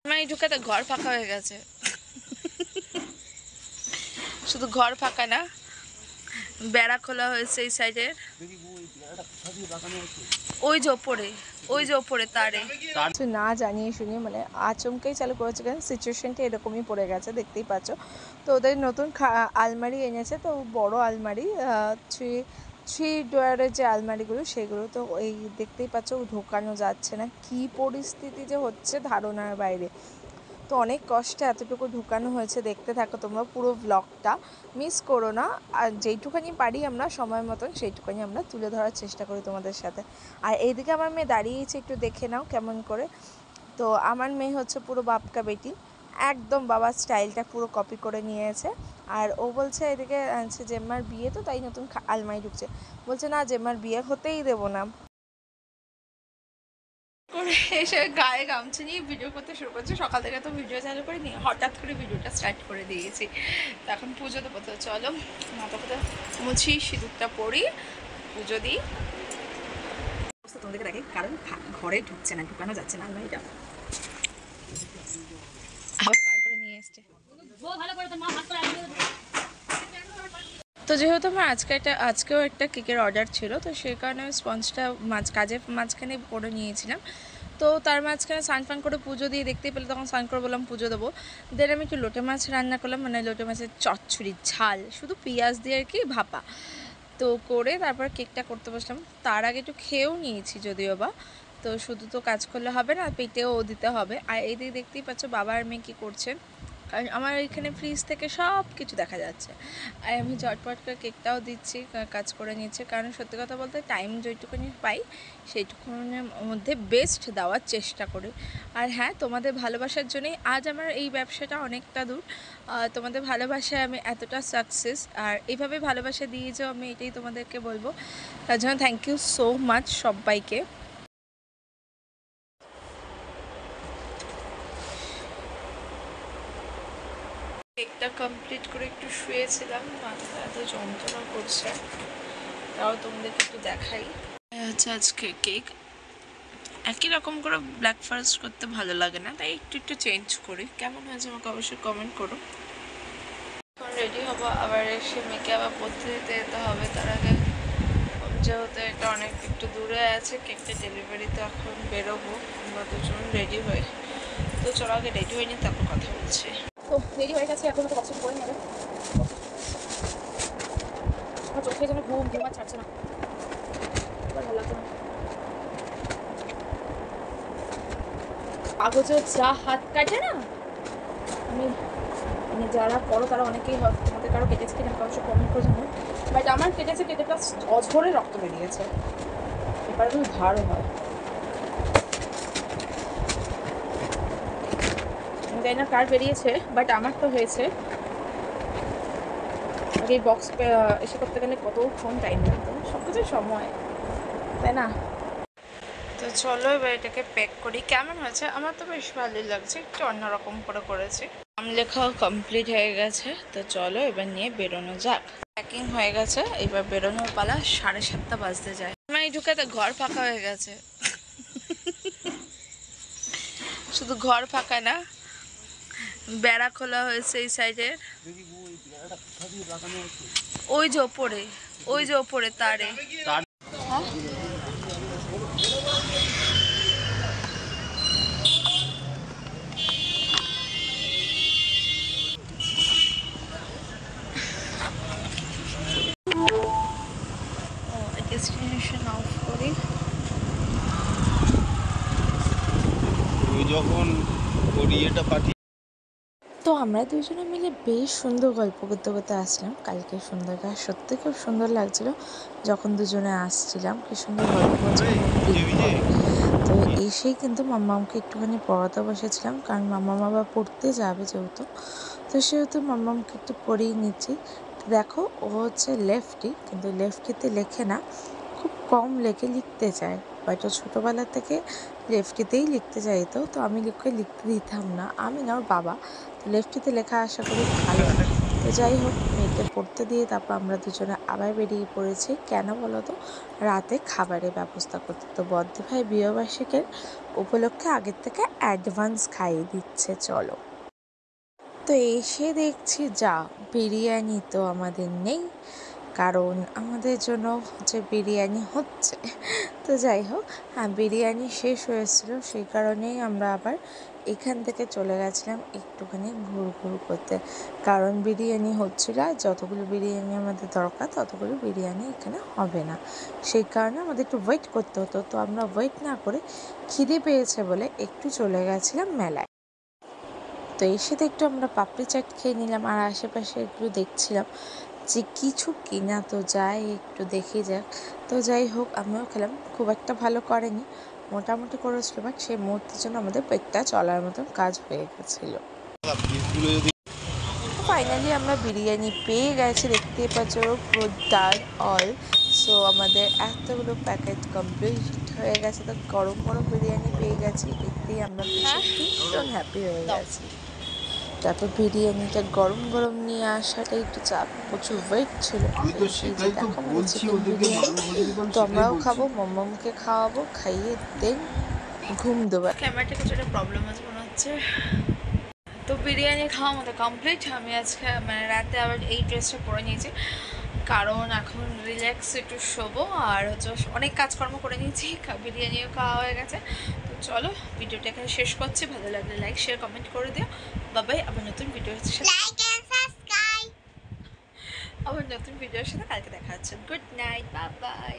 মানে ঢুকাতে ঘর ফাঁকা হয়ে গেছে। শুধু ঘর ফাঁকা না, বেড়া খোলা হয়েছে এই সাইডের। ওই যে ওপরে তারে না জানিয়ে শুনিয়ে মানে আচমকাই চালু করেছে, কারণ সিচুয়েশনটা এরকমই পড়ে গেছে, দেখতেই পাচ্ছ। তো ওদের নতুন আলমারি এনেছে, তো বড় আলমারি, থ্রি ডোয়ারের যে আলমারিগুলো সেগুলো, তো এই দেখতেই পাচ্ছ ঢোকানো যাচ্ছে না, কি পরিস্থিতি যে হচ্ছে ধারণার বাইরে। তো অনেক কষ্টে এতটুকু ঢুকানো হয়েছে, দেখতে থাকো তোমরা পুরো ব্লগটা, মিস করো না। আর যেইটুখানি পারি আমরা সময় মতন সেইটুখানি আমরা তুলে ধরার চেষ্টা করি তোমাদের সাথে। আর এইদিকে আমার মেয়ে দাঁড়িয়েছে, একটু দেখে নাও কেমন করে। তো আমার মেয়ে হচ্ছে পুরো বাপকা বেটি, একদম বাবার স্টাইলটা পুরো কপি করে নিয়েছে। আর ও বলছে এদিকে জেম্মার বিয়ে, তো তাই নতুন আলমারি ঢুকছে, বলছে না জেম্মার বিয়ে হতেই দেবো না করে এসে গায়ে গামছা নিয়ে ভিডিও করতে শুরু করছে। সকাল থেকে তো ভিডিও চালু করে নিয়ে হঠাৎ করে ভিডিওটা স্টার্ট করে দিয়েছি। তো এখন পুজো দেবো, তো চলো মাথা কথা মুছি, সিঁদুরটা পরি, পুজো দিই। তোমাদেরকে দেখে, কারণ ঘরে ঢুকছে না, ঢুকানো যাচ্ছে না আলমারিটা, আবার বার করে নিয়ে এসছে। তো যেহেতু আমার আজকেও একটা কেকের অর্ডার ছিল, তো সেই কারণে স্পঞ্জটা কাজের মাঝখানে করে নিয়েছিলাম। তো তার মাঝখানে স্নান করে পুজো দিয়ে, দেখতেই পেলে তখন স্নান করে বললাম পুজো দেবো। দেন আমি একটু লোটে মাছ রান্না করলাম, মানে লোটে মাছের চচ্চড়ি ঝাল, শুধু পেঁয়াজ দিয়ে আর কি ভাপা। তো করে তারপর কেকটা করতে বসলাম। তার আগে একটু খেয়েও নিয়েছি যদিও বা। তো শুধু তো কাজ করলে হবে না, পেটেও দিতে হবে। আর এইদিকে দেখতেই পাচ্ছ বাবা আর মেয়ে কী করছে, কারণ আমার এখানে ফ্রিজ থেকে সব কিছু দেখা যাচ্ছে। আর আমি ঝটপট করে কেকটাও দিচ্ছি, কাজ করে নিচ্ছে, কারণ সত্যি কথা বলতে টাইম যেটুকুনি পাই সেইটুকুনের মধ্যে বেস্ট দেওয়ার চেষ্টা করি। আর হ্যাঁ, তোমাদের ভালোবাসার জন্যই আজ আমার এই ব্যবসাটা অনেকটা দূর। তোমাদের ভালোবাসায় আমি এতটা সাকসেস, আর এইভাবে ভালোবাসা দিয়ে যাও, আমি এটাই তোমাদেরকে বলবো। তার জন্য থ্যাংক ইউ সো মাচ সবাইকে। কেকটা কমপ্লিট করে একটু শুয়েছিলাম, মাথা এত যন্ত্রণা করছে, তাও তোমাদেরকে একটু দেখাই। হচ্ছে আজকে কেক একই রকম করে ব্ল্যাক ফরেস্ট করতে ভালো লাগে না, তাই একটু একটু চেঞ্জ করি। কেমন হয়েছে আমাকে অবশ্যই কমেন্ট করো। এখন রেডি হবো, আবার এসে মেয়েকে আবার পড়তে যেতে হবে। তার আগে যেহেতু এটা অনেক একটু দূরে আছে, কেকটা ডেলিভারিতে এখন বেরোবো, আমরা দুজন রেডি হই। তো চলো আগে রেডি হয়নি, তারপর কথা বলছি। তো রেডি হয়ে গেছে, এখন তো পছন্দ করে নেবে। আমার চোখে যেন ঘুম আর ছাড়ছে না, ভালো লাগছে না। কাগজের যা হাত কাটে না, আমি মানে যারা করো তারা অনেকেই হয়, তোমাদের কারো কেটেছে কিনা অবশ্যই কমেন্ট করে জানো। বাট আমার কেটেছে, কেটে প্লাস অঝরে রক্ত বেরিয়েছে, এবারে তুমি ভারও হয়। আমি জানি না কার বেরিয়েছে, বাট আমার তো হয়েছে। আগে এই বক্স এসে করতে গেলে কতক্ষণ টাইম লাগতো, সব কিছুর সময়, তাই না? তো চলো এবার এটাকে প্যাক করি। কেমন হয়েছে? আমার তো বেশ ভালোই লাগছে, একটু অন্যরকম করে করেছি। নাম লেখাও কমপ্লিট হয়ে গেছে, তো চলো এবার নিয়ে বেরোনো যাক। প্যাকিং হয়ে গেছে, এবার বেরোনোর পালা। 7:30 বাজতে যায়। মানে ঢুকাতে ঘর ফাঁকা হয়ে গেছে, শুধু ঘর ফাঁকা না, বেড়া খোলা হয়েছে এই সাইডের। ওই যে ওপরে তারে। হ্যাঁ, ডেস্টিনেশন অফ করি। যখন এটা পাঠিয়ে তো আমরা দুজনে মিলে বেশ সুন্দর গল্প করতে করতে আসলাম কালকে সন্ধ্যাটা, সত্যি খুব সুন্দর লাগছিল যখন দুজনে আসছিলাম, কি সুন্দর গল্প করছিলাম। তো এসেই কিন্তু মাম্মামকে একটুখানি পড়াতে বসেছিলাম, কারণ মাম্মাম আবার পড়তে যাবে যেহেতু, তো সেহেতু মাম্মামকে একটু পড়িয়ে নিচ্ছি। দেখো ও হচ্ছে লেফটি, কিন্তু লেফটিতে লেখে না, খুব কম লিখতে চায়, হয়তো ছোটোবেলা থেকে লেফটিতেই লিখতে চাইতো, তো আমি লিখতে দিতাম না, আমি না ওর বাবা। তো লেফটিতে লেখা আশা করি ভালো। তো যাই হোক, মেয়েকে পড়তে দিয়ে তারপর আমরা দুজনে আবার বেরিয়ে পড়েছি। কেন বলো তো? রাতে খাবারের ব্যবস্থা করতে। তো বদ্দি ভাই বিয়েবার্ষিকীর উপলক্ষে আগের থেকে অ্যাডভান্স খাইয়ে দিচ্ছে চলো। তো এসে দেখছি যা, বিরিয়ানি তো আমাদের নেই, কারণ আমাদের জন্য হচ্ছে বিরিয়ানি হচ্ছে। তো যাই হোক, হ্যাঁ বিরিয়ানি শেষ হয়েছিল, সেই কারণেই আমরা আবার এখান থেকে চলে গেছিলাম একটুখানি ঘুরঘুর করতে, কারণ বিরিয়ানি হচ্ছিল আর যতগুলো বিরিয়ানি আমাদের দরকার ততগুলো বিরিয়ানি এখানে হবে না, সেই কারণে আমাদের একটু ওয়েট করতে হতো। তো আমরা ওয়েট না করে খিদে পেয়েছে বলে একটু চলে গেছিলাম মেলায়। তো এসে তো একটু আমরা পাপড়ি চাট খেয়ে নিলাম আর আশেপাশে একটু দেখছিলাম যে কিছু কিনা তো যাই একটু দেখে যাক। তো যাই হোক, আমিও খেলাম, খুব একটা ভালো করেনি, মোটামুটি করেছিল, বাট সেই মুহূর্তের জন্য আমাদের পেটটা চলার মতন কাজ হয়ে গেছিলো। পিসগুলো যদি ফাইনালি আমরা বিরিয়ানি পেয়ে গেছি, দেখতেই পাচ্ছ পুরো ডাল অল। সো আমাদের এতগুলো প্যাকেট কমপ্লিট হয়ে গেছে, তো গরম গরম বিরিয়ানি পেয়ে গেছি, এতেই আমরা ভীষণ হ্যাপি হয়ে গেছি। তারপর বিরিয়ানিটা গরম গরম নিয়ে আসাটাই একটু চাপ, প্রচুর ওয়েট ছিল। আমি তো এই যে সেটাই তো দেখো আমাদের বলছি চিকেন ওদেরকে, বিরিয়ানি, মানুষ বলছি তো আমরাও খাবো, মম্মমকে খাওয়াবো, খাইয়ে দেন ঘুম দেবো। ক্যামেরাটা কিছুটা প্রবলেম আছে মনে হচ্ছে। তো বিরিয়ানি খাওয়া মতো কমপ্লিট। আমি আজকে মানে রাতে আবার এই ড্রেসটা পরে নিয়েছি, কারণ এখন রিল্যাক্স একটু শোবো, আর হচ্ছে অনেক কাজকর্ম করে নিয়েছি, বিরিয়ানিও খাওয়া হয়ে গেছে। তো চলো ভিডিওটা এখানে শেষ করছি, ভালো লাগলে লাইক শেয়ার কমেন্ট করে দিও। বাবাই, আবার নতুন ভিডিওর সাথে আবার নতুন ভিডিওর সাথে কালকে দেখা হচ্ছে। Good night, bye bye.